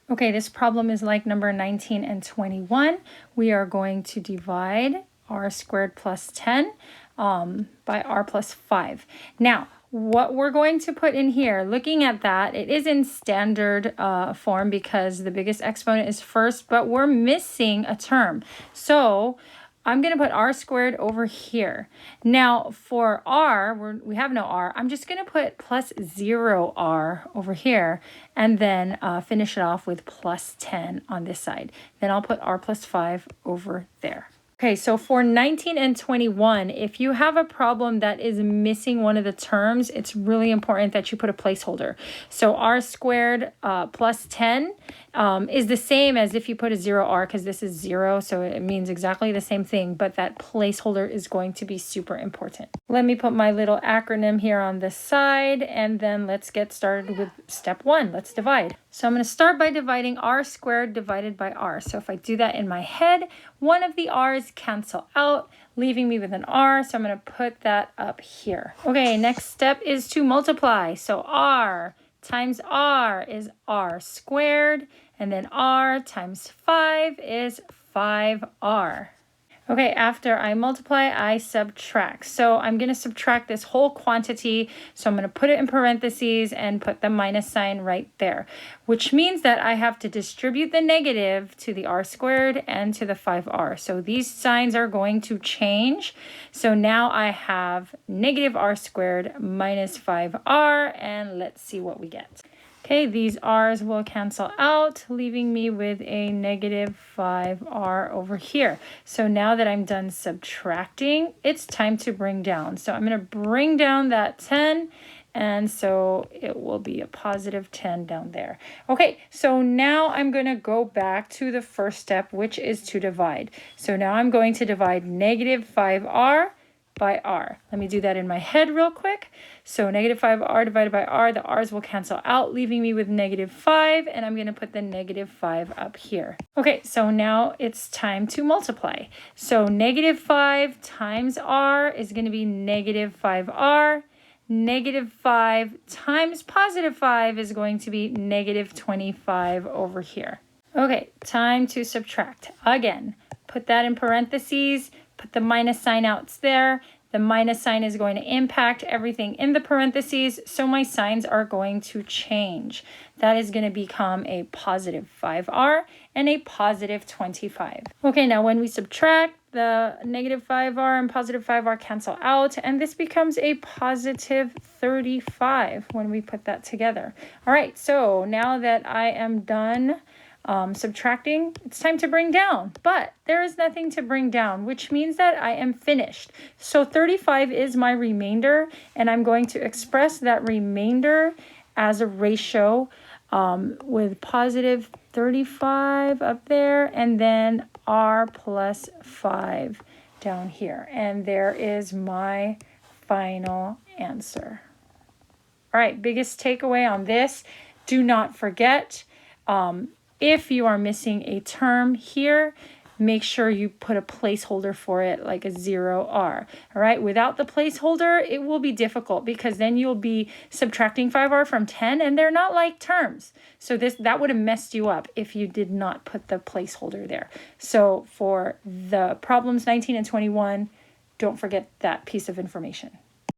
Okay, this problem is like number 19 and 21. We are going to divide r squared plus 10 by r plus 5. Now, what we're going to put in here, looking at that, it is in standard form because the biggest exponent is first, but we're missing a term. So I'm going to put r squared over here. Now, for r, we have no r. I'm just going to put plus 0r over here and then finish it off with plus 10 on this side. Then I'll put r plus 5 over there. Okay, so for 19 and 21, if you have a problem that is missing one of the terms, it's really important that you put a placeholder. So r squared plus 10 is the same as if you put a 0r, because this is 0, so it means exactly the same thing, but that placeholder is going to be super important. Let me put my little acronym here on this side, and then let's get started with step 1. Let's divide. So I'm going to start by dividing r squared divided by r. So if I do that in my head, one of the r's cancel out, leaving me with an r. So I'm going to put that up here. Okay, next step is to multiply. So r times r is r squared, and then r times 5 is 5r. Okay, after I multiply, I subtract. So I'm going to subtract this whole quantity. So I'm going to put it in parentheses and put the minus sign right there, which means that I have to distribute the negative to the r squared and to the 5r. So these signs are going to change. So now I have negative r squared minus 5r, and let's see what we get. Okay, these r's will cancel out, leaving me with a negative 5r over here. So now that I'm done subtracting, it's time to bring down. So I'm going to bring down that 10, and so it will be a positive 10 down there. Okay, so now I'm going to go back to the first step, which is to divide. So now I'm going to divide negative 5r by r. Let me do that in my head real quick. So negative 5r divided by r, the r's will cancel out, leaving me with negative 5, and I'm going to put the negative 5 up here. Okay, so now it's time to multiply. So negative 5 times r is going to be negative 5r. Negative 5 times positive 5 is going to be negative 25 over here. Okay, time to subtract. Again, put that in parentheses. Put the minus sign out there. The minus sign is going to impact everything in the parentheses, so my signs are going to change. That is going to become a positive 5r and a positive 25. Okay, now when we subtract, the negative 5r and positive 5r cancel out, and this becomes a positive 35 when we put that together. All right, so now that I am done subtracting, it's time to bring down, but there is nothing to bring down, which means that I am finished. So 35 is my remainder, and I'm going to express that remainder as a ratio with positive 35 up there, and then r plus 5 down here. And there is my final answer. All right, biggest takeaway on this, do not forget, if you are missing a term here, make sure you put a placeholder for it, like a 0r. All right, without the placeholder, it will be difficult because then you'll be subtracting 5r from 10, and they're not like terms. So that would have messed you up if you did not put the placeholder there. So for the problems 19 and 21, don't forget that piece of information.